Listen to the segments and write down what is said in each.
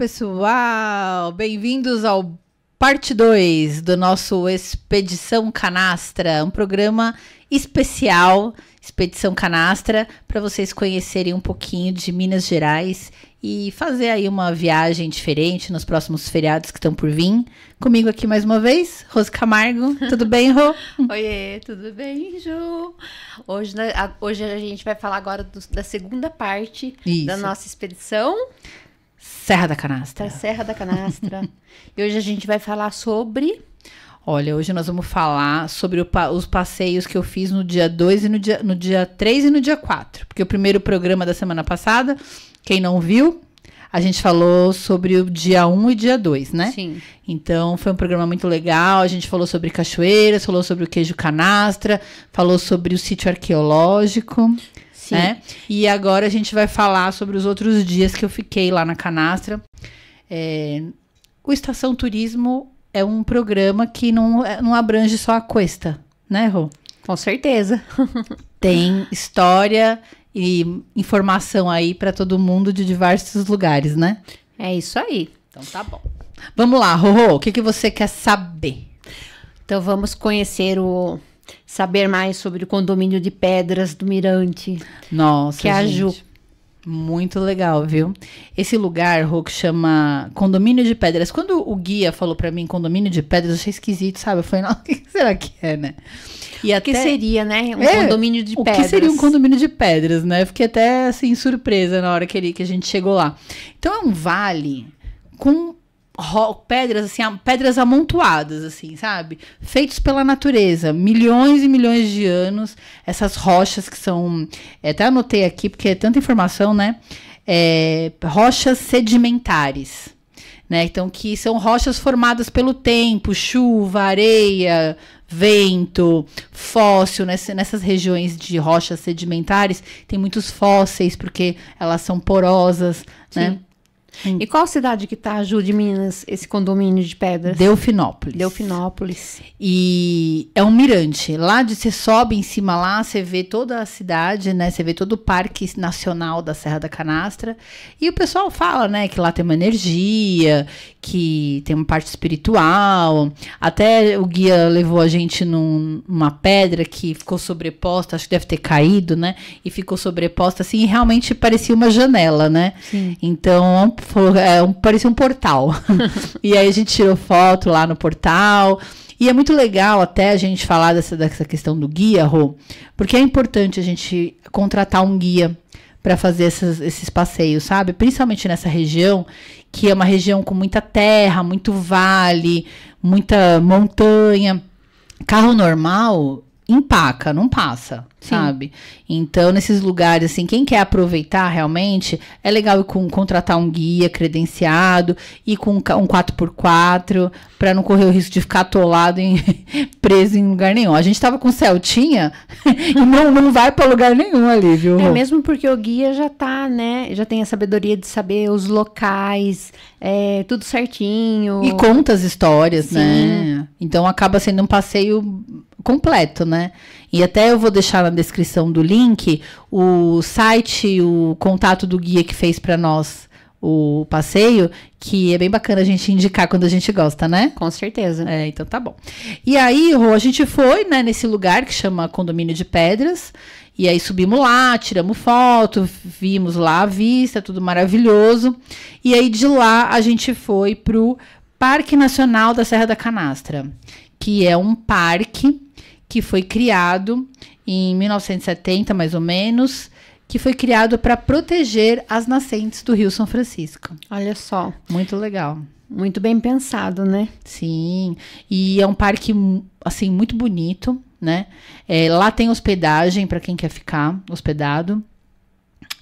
pessoal! Bem-vindos ao parte 2 do nosso Expedição Canastra, um programa especial, Expedição Canastra, para vocês conhecerem um pouquinho de Minas Gerais e fazer aí uma viagem diferente nos próximos feriados que estão por vir. Comigo aqui mais uma vez, Rose Camargo. Tudo bem, Rô? Oiê, tudo bem, Ju? Hoje a gente vai falar agora da segunda parte da nossa expedição. Serra da Canastra. Da Serra da Canastra. E hoje a gente vai falar sobre... Olha, hoje nós vamos falar sobre os passeios que eu fiz no dia 2 e no dia 3 e no dia 4. Porque o primeiro programa da semana passada, quem não viu, a gente falou sobre o dia 1 e dia 2, né? Sim. Então, foi um programa muito legal. A gente falou sobre cachoeiras, falou sobre o queijo canastra, falou sobre o sítio arqueológico. Sim. Né? E agora a gente vai falar sobre os outros dias que eu fiquei lá na Canastra. O Estação Turismo é um programa que não abrange só a Cuesta, né, Rô? Com certeza. Tem história e informação aí para todo mundo de diversos lugares, né? É isso aí. Então tá bom. Vamos lá, Rô, o que você quer saber? Então vamos saber mais sobre o condomínio de Pedras do Mirante. Nossa, que é a Ju. Muito legal, viu? Esse lugar, Rô, que chama Condomínio de Pedras. Quando o guia falou pra mim Condomínio de Pedras, eu achei esquisito, sabe? Eu falei, não, o que será que é, né? E o que seria, né? Condomínio de pedras. O que seria um condomínio de pedras, né? Eu fiquei até, assim, surpresa na hora que a gente chegou lá. Então, é um vale com pedras, assim, pedras amontoadas, assim, sabe? Feitos pela natureza, milhões e milhões de anos, essas rochas que são, até anotei aqui, porque é tanta informação, né? Rochas sedimentares, né? Então, que são rochas formadas pelo tempo, chuva, areia, vento, fóssil, nessas regiões de rochas sedimentares, tem muitos fósseis, porque elas são porosas, sim, né? E qual cidade que tá, Ju, de Minas, esse condomínio de pedras? Delfinópolis. E é um mirante. Lá você sobe em cima lá, você vê toda a cidade, né? Você vê todo o Parque Nacional da Serra da Canastra. E o pessoal fala, né, que lá tem uma energia, que tem uma parte espiritual. Até o guia levou a gente numa pedra que ficou sobreposta, acho que deve ter caído, né? E ficou sobreposta assim, e realmente parecia uma janela, né? Sim. Então, parecia um portal. E aí a gente tirou foto lá no portal. E é muito legal até a gente falar dessa questão do guia, Rô, porque é importante a gente contratar um guia para fazer esses passeios, sabe? Principalmente nessa região, que é uma região com muita terra, muito vale, muita montanha. Carro normal empaca, não passa, sabe? Então, nesses lugares, assim, quem quer aproveitar realmente, é legal contratar um guia credenciado, ir com um 4x4, para não correr o risco de ficar atolado, preso em lugar nenhum. A gente tava com Celtinha e não vai para lugar nenhum ali, viu? Mesmo porque o guia já tá, né? Já tem a sabedoria de saber os locais, tudo certinho. E conta as histórias, né? Então, acaba sendo um passeio completo, né? E até eu vou deixar na descrição do link o site, o contato do guia que fez para nós o passeio, que é bem bacana a gente indicar quando a gente gosta, né? Com certeza. Então tá bom. E aí, Rô, a gente foi, né, nesse lugar que chama Condomínio de Pedras, e aí subimos lá, tiramos foto, vimos lá a vista, tudo maravilhoso. E aí de lá a gente foi pro Parque Nacional da Serra da Canastra, que é um parque que foi criado em 1970, mais ou menos, que foi criado para proteger as nascentes do Rio São Francisco. Olha só. Muito legal. Muito bem pensado, né? Sim. E é um parque, assim, muito bonito, né? Lá tem hospedagem para quem quer ficar hospedado.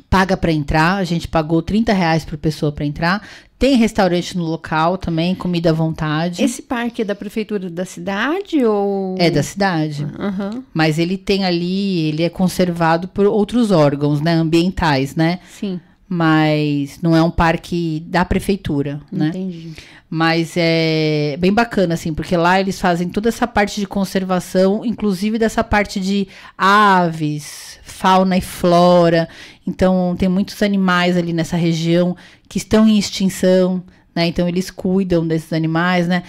Paga para entrar, a gente pagou R$30 por pessoa para entrar. Tem restaurante no local também, comida à vontade. Esse parque é da prefeitura da cidade ou... É da cidade. Uhum. Mas ele tem ali, ele é conservado por outros órgãos, né, ambientais, né? Sim. mas não é um parque da prefeitura, né? Entendi. Mas é bem bacana, assim, porque lá eles fazem toda essa parte de conservação, inclusive dessa parte de aves, fauna e flora. Então, tem muitos animais ali nessa região que estão em extinção, né? Então, eles cuidam desses animais, né?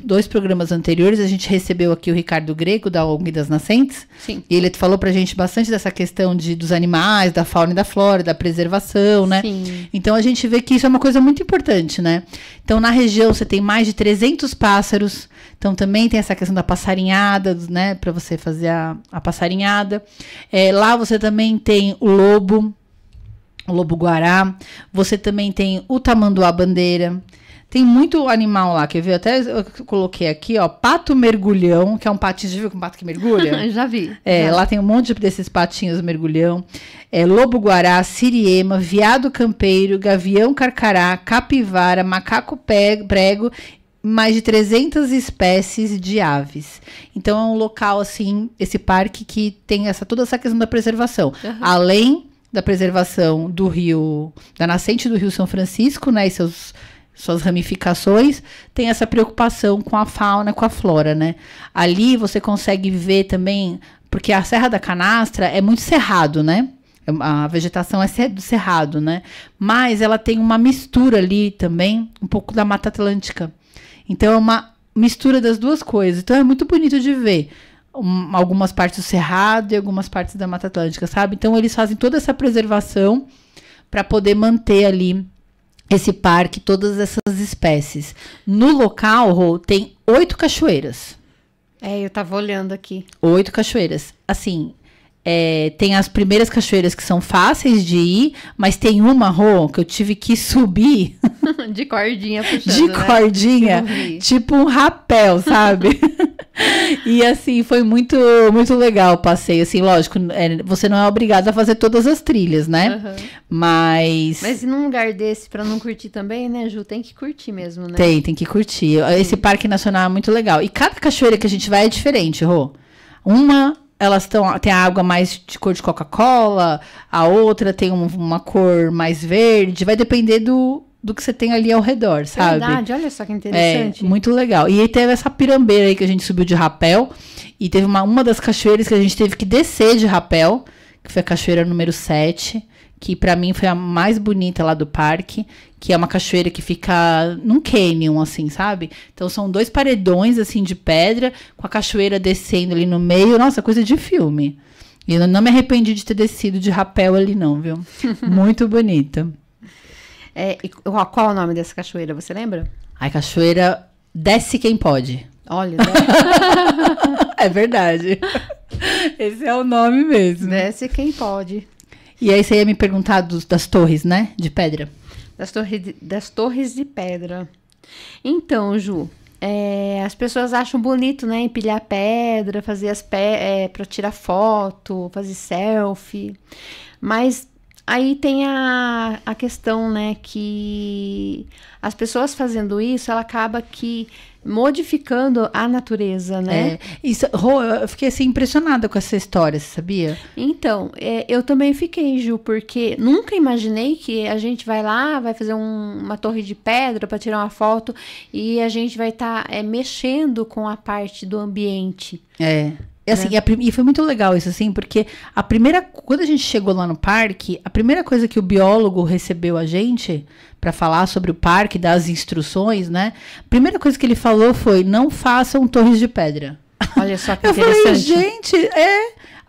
Dois programas anteriores, a gente recebeu aqui o Ricardo Greco, da ONG das Nascentes. Sim. E ele falou pra gente bastante dessa questão dos animais, da fauna e da flora, da preservação, né? Sim. Então, a gente vê que isso é uma coisa muito importante, né? Então, na região, você tem mais de 300 pássaros. Então, também tem essa questão da passarinhada, né? Pra você fazer a passarinhada. Lá, você também tem o lobo-guará, você também tem o tamanduá-bandeira, tem muito animal lá, quer ver? Até eu coloquei aqui, ó, pato mergulhão, que é um patinho, já viu com um pato que mergulha? Já vi. Lá tem um monte desses patinhos mergulhão, lobo-guará, siriema, veado campeiro, gavião carcará, capivara, macaco prego, mais de 300 espécies de aves. Então, é um local, assim, esse parque que tem toda essa questão da preservação. Uhum. Além da preservação do rio, da nascente do Rio São Francisco, né, e suas ramificações, tem essa preocupação com a fauna, com a flora, né. Ali você consegue ver também, porque a Serra da Canastra é muito cerrado, né, a vegetação é do cerrado, né, mas ela tem uma mistura ali também, um pouco da Mata Atlântica. Então, é uma mistura das duas coisas. Então, é muito bonito de ver. Algumas partes do Cerrado e algumas partes da Mata Atlântica, sabe? Então, eles fazem toda essa preservação para poder manter ali esse parque, todas essas espécies. No local, Rô, tem 8 cachoeiras. Eu tava olhando aqui. 8 cachoeiras. Assim, tem as primeiras cachoeiras que são fáceis de ir, mas tem uma, Rô, que eu tive que subir. De cordinha puxando, de cordinha, tipo um rapel, sabe? E assim, foi muito, muito legal o passeio. Assim, lógico, você não é obrigado a fazer todas as trilhas, né? Uhum. Mas e num lugar desse, pra não curtir também, né, Ju? Tem que curtir mesmo, né? Tem que curtir. Esse Parque Nacional é muito legal. E cada cachoeira que a gente vai é diferente, Rô. Elas tem a água mais de cor de Coca-Cola, a outra tem uma cor mais verde. Vai depender do que você tem ali ao redor, sabe? Verdade, olha só que interessante. Muito legal. E aí teve essa pirambeira aí que a gente subiu de rapel. E teve uma das cachoeiras que a gente teve que descer de rapel, que foi a cachoeira número 7, que pra mim foi a mais bonita lá do parque, que é uma cachoeira que fica num canyon, assim, sabe? Então são 2 paredões, assim, de pedra, com a cachoeira descendo ali no meio. Nossa, coisa de filme. E eu não me arrependi de ter descido de rapel ali, não, viu? Muito bonita. Qual é o nome dessa cachoeira, você lembra? A cachoeira Desce Quem Pode. Olha, é verdade. Esse é o nome mesmo. Desce Quem Pode. E aí você ia me perguntar das torres, né? De pedra. Das torres de pedra. Então, Ju, as pessoas acham bonito, né? Empilhar pedra, fazer para tirar foto, fazer selfie. Mas aí tem a questão, né, que as pessoas fazendo isso, ela acaba que modificando a natureza, né? Rô, eu fiquei assim impressionada com essa história, você sabia? Então, eu também fiquei, Ju, porque nunca imaginei que a gente vai lá, vai fazer uma torre de pedra para tirar uma foto e a gente vai estar mexendo com a parte do ambiente. Assim, e foi muito legal isso, assim, porque quando a gente chegou lá no parque, a primeira coisa que o biólogo recebeu a gente para falar sobre o parque, dar as instruções, né? A primeira coisa que ele falou foi: não façam torres de pedra. Olha só que interessante. Eu falei, gente,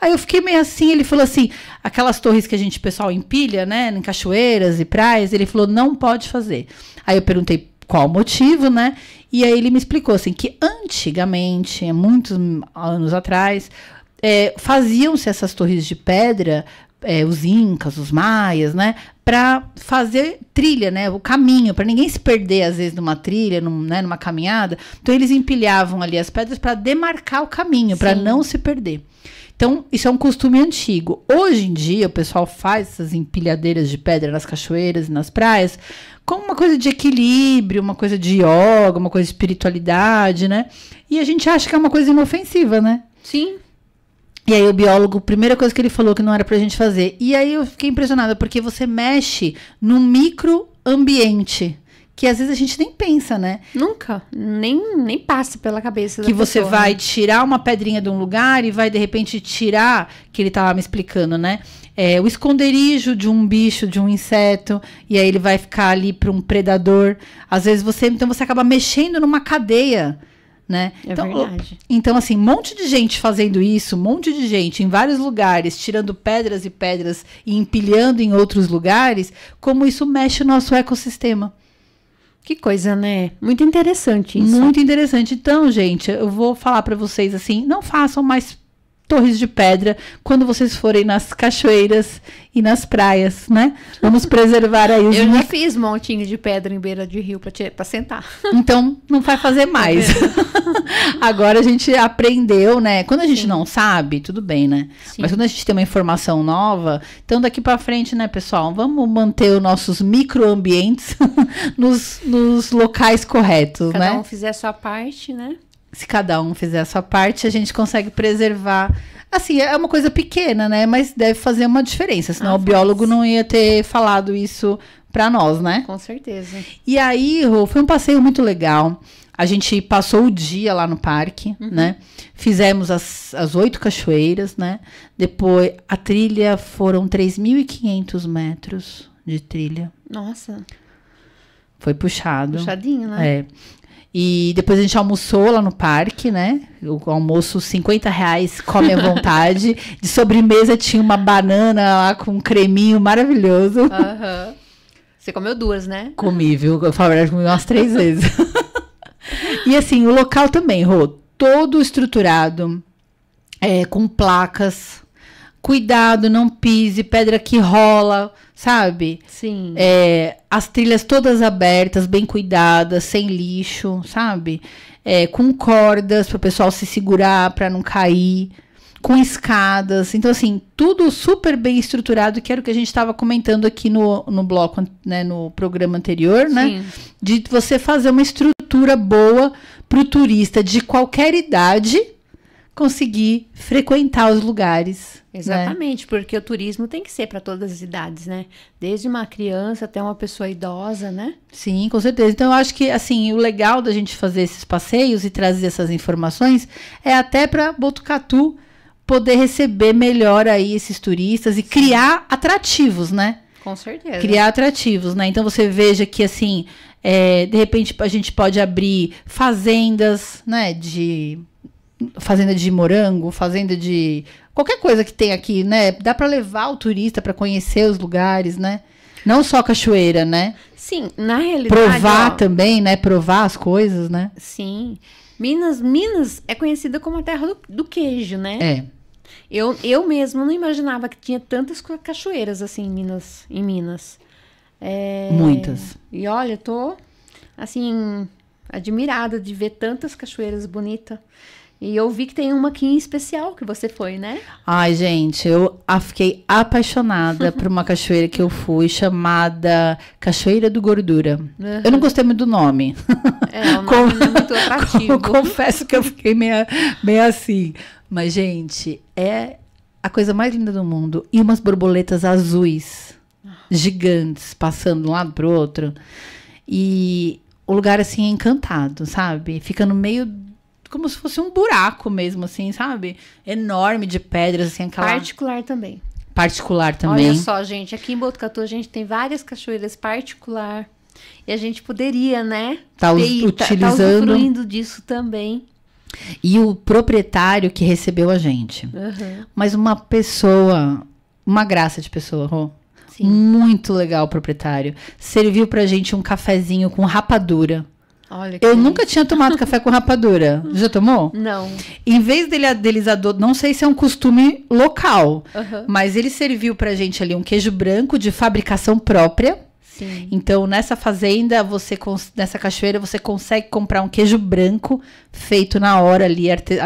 Aí eu fiquei meio assim, ele falou assim, aquelas torres que pessoal empilha, né, em cachoeiras e praias, ele falou, não pode fazer. Aí eu perguntei qual o motivo, né? E aí ele me explicou assim que antigamente, há muitos anos atrás, faziam-se essas torres de pedra, os incas, os maias, né? Para fazer trilha, né? O caminho, para ninguém se perder às vezes numa trilha, numa caminhada. Então eles empilhavam ali as pedras para demarcar o caminho, para não se perder. Então, isso é um costume antigo. Hoje em dia, o pessoal faz essas empilhadeiras de pedra nas cachoeiras e nas praias como uma coisa de equilíbrio, uma coisa de yoga, uma coisa de espiritualidade, né? E a gente acha que é uma coisa inofensiva, né? Sim. E aí o biólogo, primeira coisa que ele falou que não era pra gente fazer. E aí eu fiquei impressionada, porque você mexe num microambiente, que às vezes a gente nem pensa, né? Nunca, nem passa pela cabeça da Que você pessoa, vai né? tirar uma pedrinha de um lugar e vai, de repente, tirar, que ele tava me explicando, né? O esconderijo de um bicho, de um inseto, e aí ele vai ficar ali para um predador. Às vezes então você acaba mexendo numa cadeia, né? É verdade. Então, assim, um monte de gente fazendo isso, um monte de gente em vários lugares, tirando pedras e pedras e empilhando em outros lugares, como isso mexe o nosso ecossistema. Que coisa, né? Muito interessante isso. Muito interessante. Então, gente, eu vou falar para vocês assim, não façam mais torres de pedra quando vocês forem nas cachoeiras e nas praias, né? Vamos preservar aí os... Eu já fiz montinho de pedra em beira de rio pra sentar. Então, não vai fazer mais. Agora a gente aprendeu, né? Quando a gente não sabe, tudo bem, né? Sim. Mas quando a gente tem uma informação nova, então daqui pra frente, né, pessoal? Vamos manter os nossos microambientes nos locais corretos, né? Cada um fizer a sua parte, né? Se cada um fizer a sua parte, a gente consegue preservar. Assim, é uma coisa pequena, né? Mas deve fazer uma diferença. Senão o biólogo não ia ter falado isso pra nós, né? Com certeza. E aí, Rô, foi um passeio muito legal. A gente passou o dia lá no parque, né? Fizemos as 8 cachoeiras, né? Depois, a trilha foram 3.500 metros de trilha. Nossa. Foi puxado. Puxadinho, né? É. E depois a gente almoçou lá no parque, né? O almoço, R$50, come à vontade. De sobremesa tinha uma banana lá com um creminho maravilhoso. Aham. Você comeu 2, né? Comi, viu? Eu falo, eu comi umas 3 vezes. E assim, o local também, Rô, todo estruturado, com placas. Cuidado, não pise, pedra que rola, sabe? Sim. As trilhas todas abertas, bem cuidadas, sem lixo, sabe? Com cordas para o pessoal se segurar, para não cair, com escadas. Então, assim, tudo super bem estruturado, que era o que a gente estava comentando aqui no bloco, né, no programa anterior, né? Sim. De você fazer uma estrutura boa para o turista de qualquer idade conseguir frequentar os lugares. Exatamente, porque o turismo tem que ser para todas as idades, né? Desde uma criança até uma pessoa idosa, né? Sim, com certeza. Então, eu acho que, assim, o legal da gente fazer esses passeios e trazer essas informações é até para Botucatu poder receber melhor aí esses turistas e criar atrativos, né? Com certeza. Criar atrativos, né? Então, você veja que, assim, de repente, a gente pode abrir fazendas, né? Fazenda de morango, fazenda de... Qualquer coisa que tem aqui, né? Dá para levar o turista para conhecer os lugares, né? Não só cachoeira, né? Sim, na realidade... Provar também, né? Provar as coisas, né? Sim. Minas é conhecida como a terra do queijo, né? Eu mesmo não imaginava que tinha tantas cachoeiras assim em Minas. Muitas. E olha, eu tô, assim, admirada de ver tantas cachoeiras bonitas. E eu vi que tem uma aqui em especial que você foi, né? Ai, gente, eu fiquei apaixonada por uma cachoeira que eu fui, chamada Cachoeira do Gordura. Uhum. Eu não gostei muito do nome. O nome não é muito atrativo. Confesso que eu fiquei meio assim. Mas, gente, é a coisa mais linda do mundo. E umas borboletas azuis, gigantes, passando de um lado pro outro. E o lugar, assim, é encantado, sabe? Fica no meio... Como se fosse um buraco mesmo, assim, sabe? Enorme de pedras, assim, aquela... Particular também. Particular também. Olha só, gente, aqui em Botucatu a gente tem várias cachoeiras particular. E a gente poderia, né? Tá utilizando... usufruindo disso também. E o proprietário que recebeu a gente. Uhum. Mas uma pessoa... Uma graça de pessoa, Rô. Sim. Muito legal o proprietário. Serviu pra gente um cafezinho com rapadura. Olha que Eu nunca tinha tomado café com rapadura. Já tomou? Não. Em vez deles não sei se é um costume local, Uhum. mas ele serviu pra gente ali um queijo branco de fabricação própria. Sim. Então, nessa fazenda, nessa cachoeira, você consegue comprar um queijo branco feito na hora ali,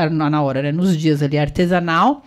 na hora, né? Nos dias ali, artesanal.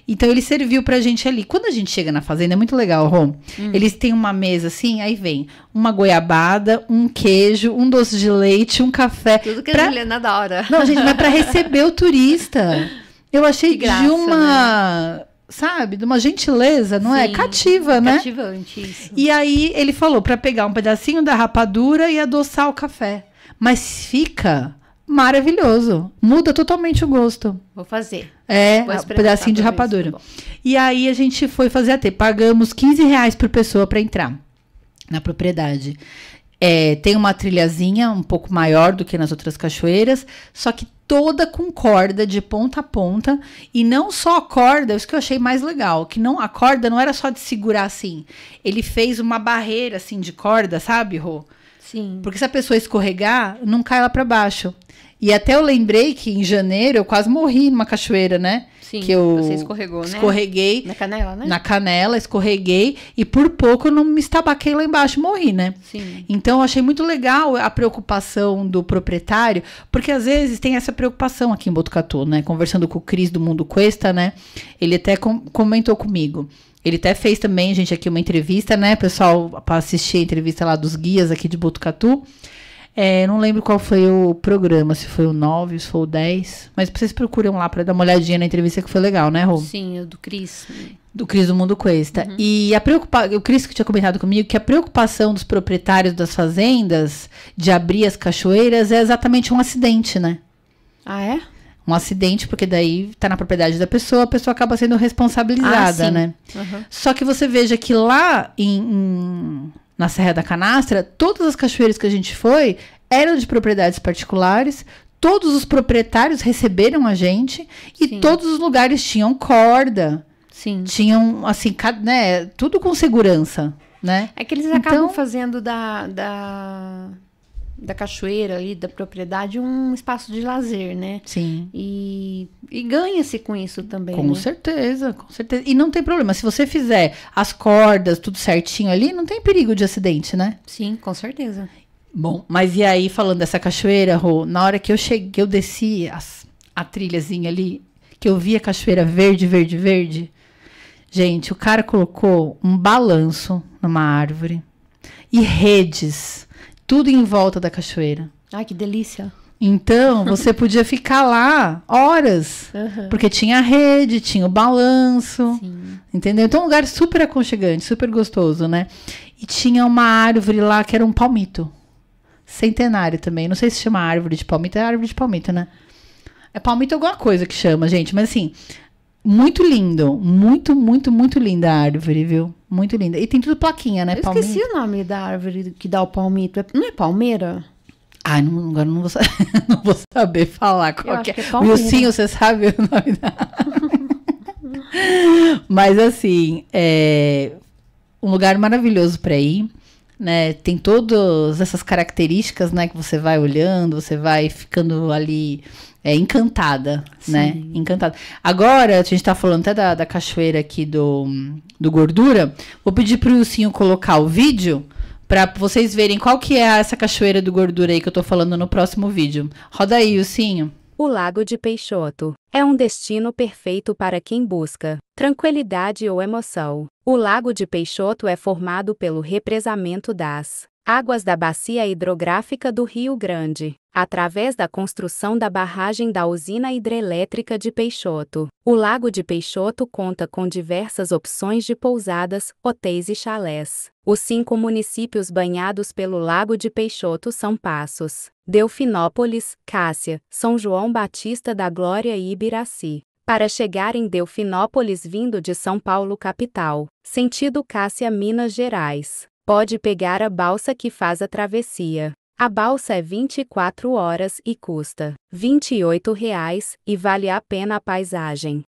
Então, ele serviu pra gente ali. Quando a gente chega na fazenda, é muito legal, Rom. Eles têm uma mesa assim, aí vem uma goiabada, um queijo, um doce de leite, um café. Tudo que a Juliana adora. Não, gente, mas pra receber o turista. Eu achei Que graça, de uma, sabe, de uma gentileza, não é? Sim, Cativa, né? cativante isso. E aí ele falou para pegar um pedacinho da rapadura e adoçar o café. Mas fica maravilhoso. Muda totalmente o gosto. Vou fazer. É, Vou um experimentar pedacinho de pra ver se rapadura. tá bom. E aí a gente foi fazer a T. Pagamos R$ 15 por pessoa para entrar na propriedade. Tem uma trilhazinha um pouco maior do que nas outras cachoeiras, só que toda com corda de ponta a ponta. E não só a corda, isso que eu achei mais legal, que não, a corda não era só de segurar assim. Ele fez uma barreira assim de corda, sabe, Rô? Sim. Porque se a pessoa escorregar, não cai lá para baixo. E até eu lembrei que em janeiro eu quase morri numa cachoeira, né? Sim, que eu você escorregou, né? Escorreguei. Na canela, né? Na canela, escorreguei. E por pouco eu não me estabaquei lá embaixo, morri, né? Sim. Então eu achei muito legal a preocupação do proprietário. Porque às vezes tem essa preocupação aqui em Botucatu, né? Conversando com o Cris do Mundo Cuesta, né? Ele até comentou comigo. Ele até fez também, gente, aqui uma entrevista, né, pessoal, para assistir a entrevista lá dos guias aqui de Botucatu. Não lembro qual foi o programa, se foi o 9, se foi o 10. Mas vocês procuram lá para dar uma olhadinha na entrevista que foi legal, né, Rô? Sim, o do Cris. Do Cris do Mundo Cuesta. Uhum. E o Cris que tinha comentado comigo que a preocupação dos proprietários das fazendas de abrir as cachoeiras é exatamente um acidente, né? Ah, é? Um acidente, porque daí tá na propriedade da pessoa, a pessoa acaba sendo responsabilizada, né? Uhum. Só que você veja que lá na Serra da Canastra, todas as cachoeiras que a gente foi eram de propriedades particulares, todos os proprietários receberam a gente e Sim. todos os lugares tinham corda, Sim. tinham, assim, né, tudo com segurança, né? É que eles acabam fazendo da cachoeira ali, da propriedade, um espaço de lazer, né? Sim. E ganha-se com isso também, Com né? certeza, com certeza. E não tem problema, se você fizer as cordas, tudo certinho ali, não tem perigo de acidente, né? Sim, com certeza. Bom, mas e aí, falando dessa cachoeira, Rô, na hora que eu cheguei, eu desci a trilhazinha ali, que eu vi a cachoeira verde, verde, verde. Gente, o cara colocou um balanço numa árvore e redes, tudo em volta da cachoeira. Ai, que delícia. Então, você podia ficar lá horas, Uhum. porque tinha a rede, tinha o balanço, Sim. entendeu? Então, um lugar super aconchegante, super gostoso, né? E tinha uma árvore lá que era um palmito, centenário também. Não sei se chama árvore de palmito, é árvore de palmito, né? É palmito alguma coisa que chama, gente, mas assim, muito lindo, muito, muito, muito linda a árvore, viu? Muito linda. E tem tudo plaquinha, né? Eu esqueci o nome da árvore que dá o palmito. Não é palmeira? Ai, agora não vou, não vou saber falar qual que é. Acho que é palmeira. Wilsinho, você sabe o nome da... Mas assim, um lugar maravilhoso para ir, né? Tem todas essas características, né? Que você vai olhando, você vai ficando ali encantada, Sim. né? Encantada. Agora, a gente tá falando até da cachoeira aqui do Gordura. Vou pedir pro Wilsinho colocar o vídeo para vocês verem qual que é essa cachoeira do Gordura aí que eu tô falando no próximo vídeo. Roda aí, Wilsinho. O Lago de Peixoto é um destino perfeito para quem busca tranquilidade ou emoção. O Lago de Peixoto é formado pelo represamento das águas da bacia hidrográfica do Rio Grande, através da construção da barragem da usina hidrelétrica de Peixoto. O Lago de Peixoto conta com diversas opções de pousadas, hotéis e chalés. Os 5 municípios banhados pelo Lago de Peixoto são Passos, Delfinópolis, Cássia, São João Batista da Glória e Ibiraci. Para chegar em Delfinópolis vindo de São Paulo capital, sentido Cássia, Minas Gerais, pode pegar a balsa que faz a travessia. A balsa é 24 horas e custa R$ 28 e vale a pena a paisagem.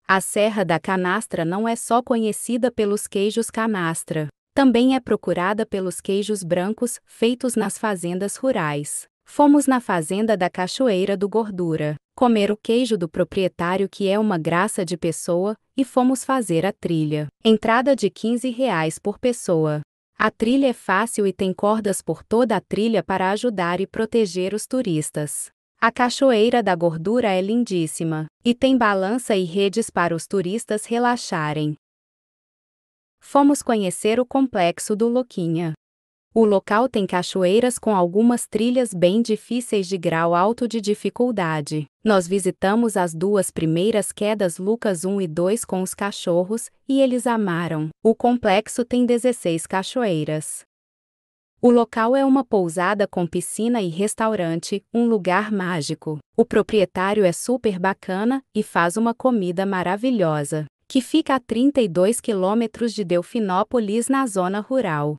A Serra da Canastra não é só conhecida pelos queijos canastra, também é procurada pelos queijos brancos feitos nas fazendas rurais. Fomos na fazenda da Cachoeira do Gordura, comer o queijo do proprietário que é uma graça de pessoa, e fomos fazer a trilha. Entrada de R$ 15 por pessoa. A trilha é fácil e tem cordas por toda a trilha para ajudar e proteger os turistas. A Cachoeira da Gordura é lindíssima, e tem balança e redes para os turistas relaxarem. Fomos conhecer o Complexo do Loquinha. O local tem cachoeiras com algumas trilhas bem difíceis de grau alto de dificuldade. Nós visitamos as 2 primeiras quedas Lucas 1 e 2 com os cachorros, e eles amaram. O complexo tem 16 cachoeiras. O local é uma pousada com piscina e restaurante, um lugar mágico. O proprietário é super bacana e faz uma comida maravilhosa, que fica a 32 quilômetros de Delfinópolis, na zona rural.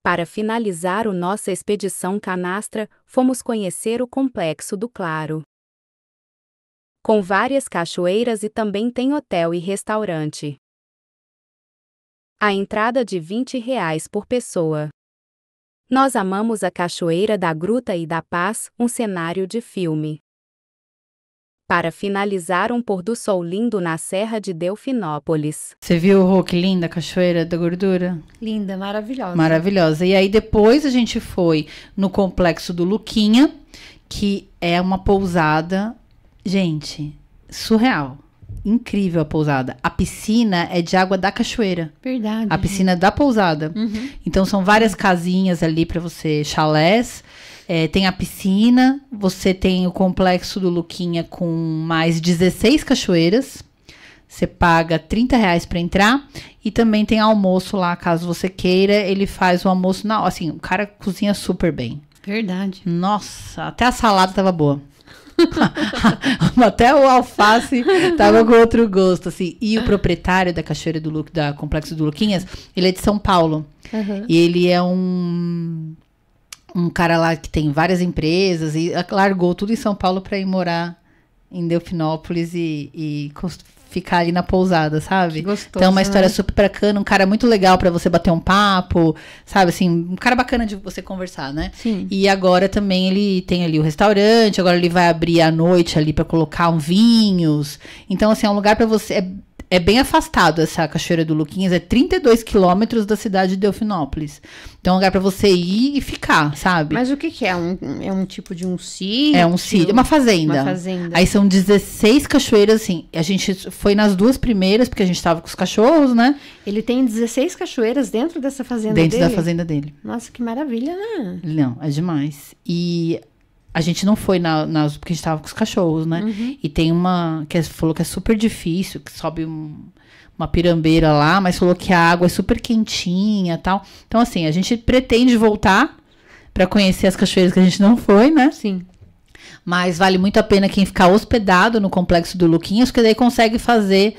Para finalizar nossa expedição canastra, fomos conhecer o Complexo do Claro, com várias cachoeiras, e também tem hotel e restaurante. A entrada de R$20 por pessoa. Nós amamos a Cachoeira da Gruta e da Paz, um cenário de filme. Para finalizar, um pôr do sol lindo na Serra de Delfinópolis. Você viu, Rô, que linda a Cachoeira da Gordura? Linda, maravilhosa. Maravilhosa. E aí depois a gente foi no Complexo do Luquinha, que é uma pousada, gente, surreal. Incrível a pousada. A piscina é de água da cachoeira. Verdade. A piscina da pousada. Uhum. Então são várias casinhas ali para você, chalés. Tem a piscina, você tem o Complexo do Luquinha com mais 16 cachoeiras. Você paga R$30 para entrar. E também tem almoço lá, caso você queira. Ele faz o almoço, assim, o cara cozinha super bem. Verdade. Nossa, até a salada tava boa. Até o alface tava com outro gosto, assim. E o proprietário da Cachoeira da Complexo do Luquinhas, ele é de São Paulo. Uhum. E ele é um cara lá que tem várias empresas e largou tudo em São Paulo para ir morar em Delfinópolis e ficar ali na pousada, sabe? Que gostoso, então, uma história né? super bacana, um cara muito legal para você bater um papo, sabe? Assim, um cara bacana de você conversar, né? Sim. E agora também ele tem ali o restaurante, agora ele vai abrir à noite ali para colocar vinhos. Então, assim, é um lugar para você... É bem afastado essa Cachoeira do Luquinhas, é 32 quilômetros da cidade de Delfinópolis. Então é um lugar pra você ir e ficar, sabe? Mas o que é? É um tipo de um sítio? É um sítio, uma fazenda. Uma fazenda. Aí são 16 cachoeiras, assim. A gente foi nas 2 primeiras, porque a gente tava com os cachorros, né? Ele tem 16 cachoeiras dentro dessa fazenda Dentro dele? da fazenda dele. Nossa, que maravilha, né? Não, é demais. E a gente não foi porque a gente tava com os cachorros, né? Uhum. E tem uma que falou que é super difícil, que sobe uma pirambeira lá, mas falou que a água é super quentinha e tal. Então, assim, a gente pretende voltar pra conhecer as cachoeiras que a gente não foi, né? Sim. Mas vale muito a pena quem ficar hospedado no Complexo do Luquinhas, porque daí consegue fazer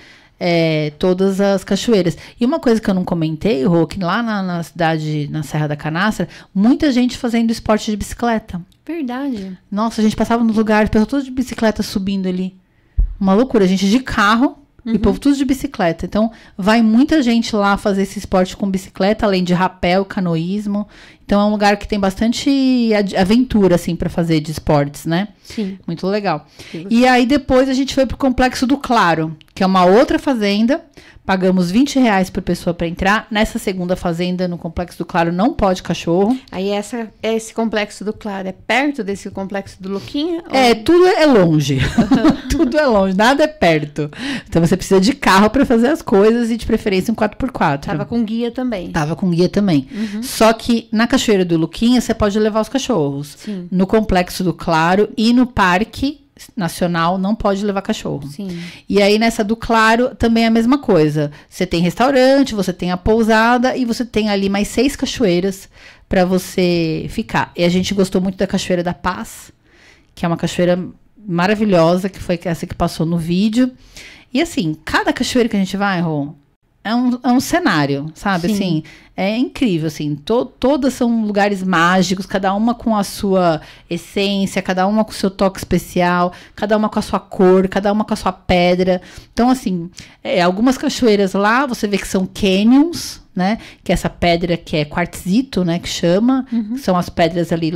todas as cachoeiras. E uma coisa que eu não comentei, Rô, que lá na cidade, na Serra da Canastra, muita gente fazendo esporte de bicicleta. Verdade. Nossa, a gente passava nos lugares, pessoal tudo de bicicleta subindo ali. Uma loucura, a gente de carro e o povo tudo de bicicleta. Então, vai muita gente lá fazer esse esporte com bicicleta, além de rapel, canoísmo. Então, é um lugar que tem bastante aventura, assim, pra fazer de esportes, né? Sim. Muito legal. E aí, depois, a gente foi pro Complexo do Claro, que é uma outra fazenda. Pagamos R$20 por pessoa para entrar. Nessa segunda fazenda, no Complexo do Claro, não pode cachorro. Aí esse Complexo do Claro é perto desse Complexo do Luquinha? Tudo é longe. Tudo é longe, nada é perto. Então você precisa de carro para fazer as coisas e de preferência um 4x4. Tava com guia também. Tava com guia também. Só que na Cachoeira do Luquinha você pode levar os cachorros. Sim. No Complexo do Claro e no Parque Nacional não pode levar cachorro. Sim. E aí nessa do Claro também é a mesma coisa. Você tem restaurante, você tem a pousada e você tem ali mais 6 cachoeiras para você ficar. E a gente gostou muito da Cachoeira da Paz, que é uma cachoeira maravilhosa, que foi essa que passou no vídeo. E assim, cada cachoeira que a gente vai, Rô, é um cenário, sabe? Sim. Assim, é incrível, assim. Todas são lugares mágicos, cada uma com a sua essência, cada uma com o seu toque especial, cada uma com a sua cor, cada uma com a sua pedra. Então, assim, algumas cachoeiras lá, você vê que são canyons, né? Que é essa pedra que é quartzito, né? Que chama. São as pedras ali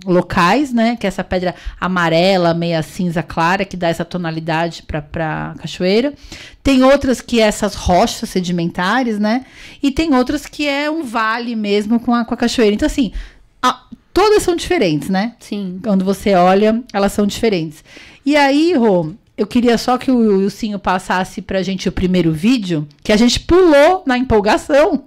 locais, né? Que é essa pedra amarela, meia cinza clara, que dá essa tonalidade pra cachoeira. Tem outras que é essas rochas sedimentares, né? E tem outras que é um vale mesmo com a cachoeira. Então, assim, todas são diferentes, né? Sim. Quando você olha, elas são diferentes. E aí, Rô, eu queria só que o Wilsinho passasse pra gente o primeiro vídeo, que a gente pulou na empolgação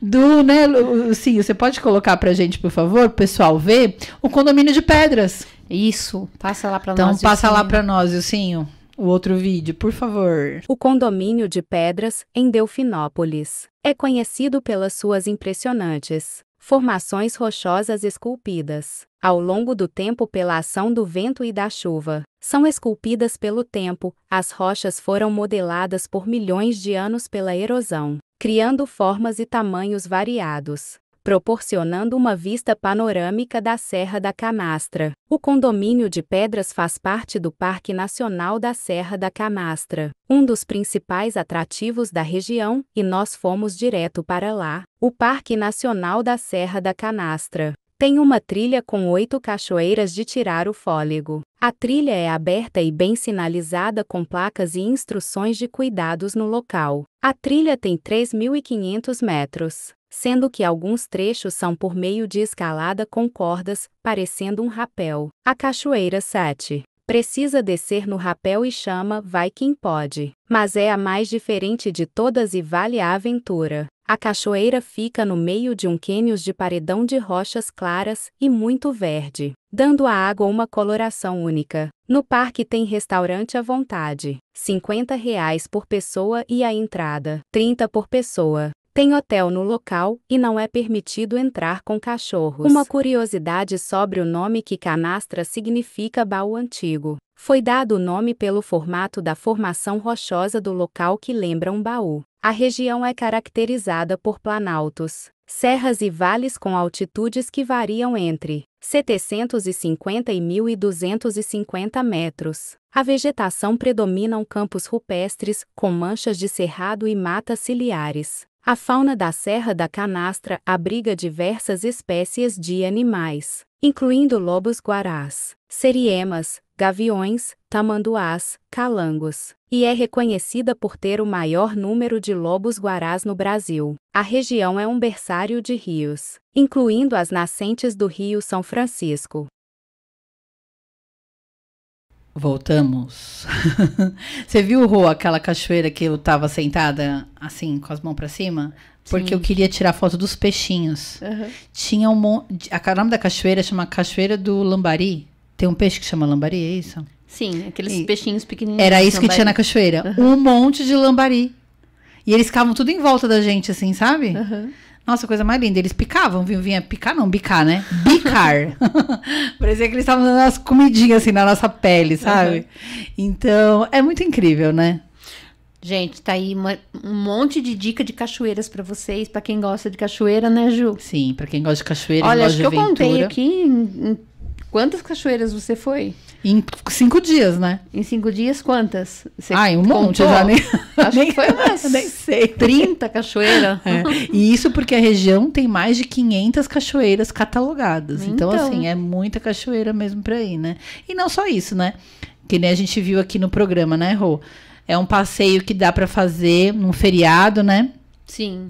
do, né, Wilsinho, você pode colocar pra gente, por favor, o pessoal ver o condomínio de pedras. Isso, passa lá pra Então, nós. Então, passa lá Wilsinho. pra nós, Wilsinho, o outro vídeo, por favor. O condomínio de pedras, em Delfinópolis, é conhecido pelas suas impressionantes formações rochosas esculpidas, ao longo do tempo pela ação do vento e da chuva. São esculpidas pelo tempo, as rochas foram modeladas por milhões de anos pela erosão, criando formas e tamanhos variados, proporcionando uma vista panorâmica da Serra da Canastra. O condomínio de pedras faz parte do Parque Nacional da Serra da Canastra, um dos principais atrativos da região, e nós fomos direto para lá. O Parque Nacional da Serra da Canastra tem uma trilha com 8 cachoeiras de tirar o fôlego. A trilha é aberta e bem sinalizada com placas e instruções de cuidados no local. A trilha tem 3.500 metros. Sendo que alguns trechos são por meio de escalada com cordas, parecendo um rapel. A Cachoeira 7 precisa descer no rapel e chama Vai Quem Pode, mas é a mais diferente de todas e vale a aventura. A cachoeira fica no meio de um cânion de paredão de rochas claras e muito verde, dando à água uma coloração única. No parque tem restaurante à vontade, R$ 50 por pessoa e a entrada, 30 por pessoa. Tem hotel no local e não é permitido entrar com cachorros. Uma curiosidade sobre o nome que Canastra significa baú antigo. Foi dado o nome pelo formato da formação rochosa do local que lembra um baú. A região é caracterizada por planaltos, serras e vales com altitudes que variam entre 750 e 1.250 metros. A vegetação predominam campos rupestres, com manchas de cerrado e matas ciliares. A fauna da Serra da Canastra abriga diversas espécies de animais, incluindo lobos-guarás, seriemas, gaviões, tamanduás, calangos, e é reconhecida por ter o maior número de lobos-guarás no Brasil. A região é um berçário de rios, incluindo as nascentes do Rio São Francisco. Voltamos. Você viu, Rô, aquela cachoeira que eu tava sentada assim, com as mãos pra cima? Porque eu queria tirar foto dos peixinhos. Tinha um monte. O nome da cachoeira chama Cachoeira do Lambari. Tem um peixe que chama lambari, é isso? Sim, aqueles peixinhos pequenininhos. Era isso que tinha na cachoeira. Um monte de lambari. E eles ficavam tudo em volta da gente, assim, sabe? Nossa, coisa mais linda. Eles picavam, vinha picar, não, bicar, né? Bicar. Parecia que eles estavam dando as comidinhas, assim, na nossa pele, sabe? Então, é muito incrível, né? Gente, tá aí um monte de dica de cachoeiras pra vocês, pra quem gosta de cachoeira, né, Ju? Sim, pra quem gosta de cachoeira, olha, gosta de aventura. Olha, acho que eu contei aqui em quantas cachoeiras você foi? Em 5 dias, né? Em 5 dias, quantas? Você um monte, eu já nem... Acho que foi umas nem sei. 30 cachoeiras. E isso porque a região tem mais de 500 cachoeiras catalogadas. Então, assim, é muita cachoeira mesmo pra ir, né? E não só isso, né? Que nem a gente viu aqui no programa, né, Rô? É um passeio que dá pra fazer num feriado, né? Sim.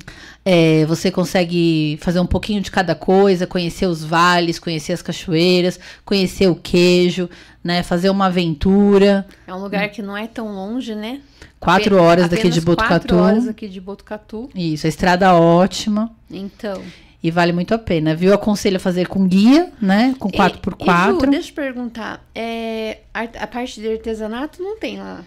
Você consegue fazer um pouquinho de cada coisa, conhecer os vales, conhecer as cachoeiras, conhecer o queijo, né? Fazer uma aventura. É um lugar que não é tão longe, né? 4 horas daqui de Botucatu. 4 horas aqui de Botucatu. Isso, a estrada ótima. Então. E vale muito a pena, viu? Aconselho a fazer com guia, né? Com 4x4. Ju, deixa eu te perguntar. A parte de artesanato não tem lá?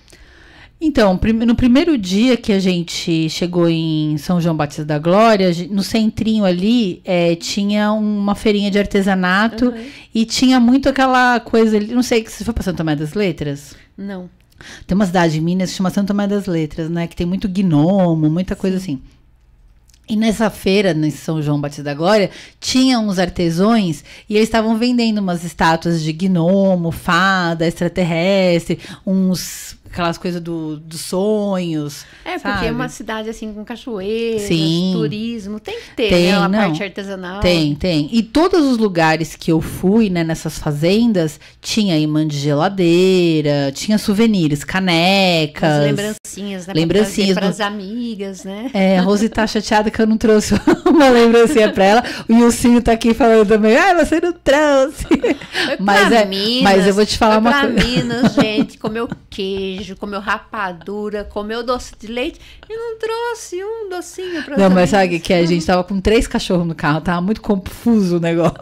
Então, no primeiro dia que a gente chegou em São João Batista da Glória, no centrinho ali, tinha uma feirinha de artesanato e tinha muito aquela coisa ali, não sei, você foi pra Santo Tomé das Letras? Não. Tem uma cidade de Minas que chama Santo Tomé das Letras, né? Que tem muito gnomo, muita coisa assim. E nessa feira, em São João Batista da Glória, tinha uns artesões e eles estavam vendendo umas estátuas de gnomo, fada, extraterrestre, uns aquelas coisas dos sonhos. Porque sabe? é uma cidade assim com cachoeiras, Sim. turismo, tem que ter, né? Uma parte artesanal. Tem. E todos os lugares que eu fui, né, nessas fazendas, tinha imã de geladeira, tinha souvenirs, canecas. As lembrancinhas, né? Lembrancinhas. Para as amigas, né? A Rose tá chateada que eu não trouxe uma lembrancinha pra ela. O Ilcinho tá aqui falando também, você não trouxe. Mas eu vou te falar uma coisa. Minas, gente, comeu queijo, comeu rapadura, comeu doce de leite e não trouxe um docinho pra Não, mas sabe o que a gente tava com 3 cachorros no carro, tava muito confuso o negócio.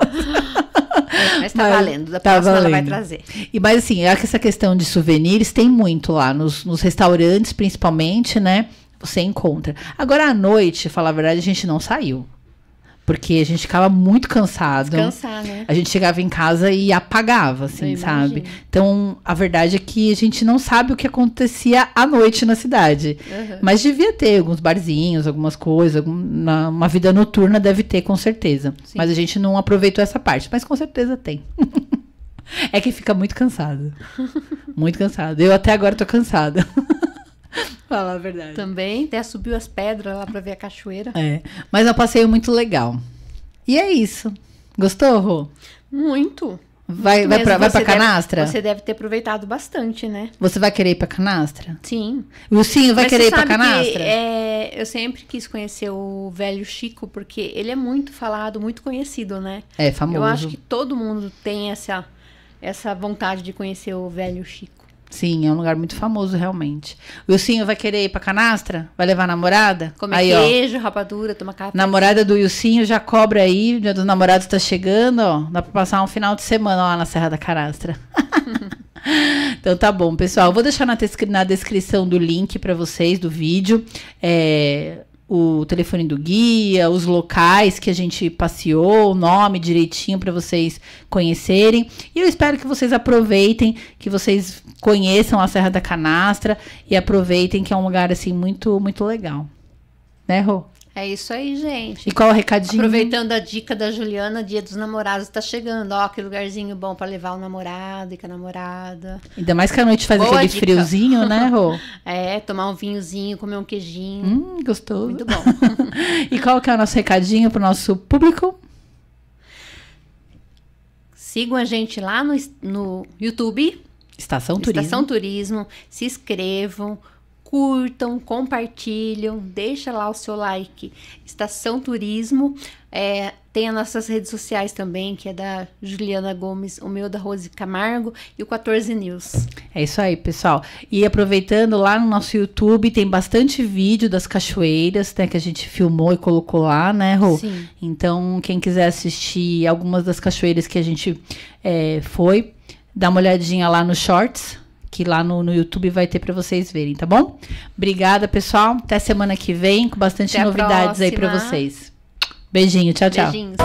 Mas tá valendo, da próxima ela vai trazer. Mas assim, essa questão de souvenirs tem muito lá, nos restaurantes principalmente, né? Você encontra. Agora à noite, falar a verdade, a gente não saiu. Porque a gente ficava muito cansado. Descansar, né? A gente chegava em casa e apagava, assim, sabe? Então, a verdade é que a gente não sabe o que acontecia à noite na cidade. Mas devia ter alguns barzinhos, algumas coisas, uma vida noturna deve ter, com certeza. Sim. Mas a gente não aproveitou essa parte. Mas com certeza tem. É que fica muito cansado. Muito cansado. Eu até agora tô cansada. Falar a verdade. Também, até subiu as pedras lá pra ver a cachoeira. Mas é um passeio muito legal. E é isso. Gostou, Rô? Muito. Vai pra Canastra? Você deve ter aproveitado bastante, né? Você vai querer ir pra Canastra? Sim. O Ilcinho vai querer ir pra Canastra? Eu sempre quis conhecer o Velho Chico, porque ele é muito falado, muito conhecido, né? É famoso. Eu acho que todo mundo tem essa vontade de conhecer o Velho Chico. Sim, é um lugar muito famoso, realmente. O Ilcinho vai querer ir pra Canastra? Vai levar a namorada? Comer queijo, rapadura, tomar café. Namorada do Ilcinho já cobra aí, o Dia dos Namorados tá chegando, ó. Dá pra passar um final de semana lá na Serra da Canastra. Então tá bom, pessoal. Eu vou deixar na descrição do link pra vocês, do vídeo. O telefone do guia, os locais que a gente passeou, o nome direitinho para vocês conhecerem. E eu espero que vocês aproveitem, que vocês conheçam a Serra da Canastra e aproveitem, que é um lugar assim muito, muito legal. Né, Rô? É isso aí, gente. E qual o recadinho? Aproveitando a dica da Juliana, Dia dos Namorados tá chegando. Ó, que lugarzinho bom pra levar o namorado e com a namorada. Ainda mais que a noite faz aquele friozinho, né, Rô? Tomar um vinhozinho, comer um queijinho. Gostoso. Muito bom. E qual que é o nosso recadinho pro nosso público? Sigam a gente lá no YouTube. Estação Turismo. Estação Turismo. Se inscrevam. Curtam, compartilham, deixa lá o seu like. Estação Turismo. Tem as nossas redes sociais também, que é da Juliana Gomes, o meu da Rose Camargo e o 14 News. É isso aí, pessoal. E aproveitando, lá no nosso YouTube tem bastante vídeo das cachoeiras, né, que a gente filmou e colocou lá, né, Rô? Sim. Então, quem quiser assistir algumas das cachoeiras que a gente foi, dá uma olhadinha lá no Shorts, que lá no YouTube vai ter para vocês verem, tá bom? Obrigada, pessoal. Até semana que vem, com bastante novidades aí para vocês. Beijinho, tchau, tchau. Beijinhos.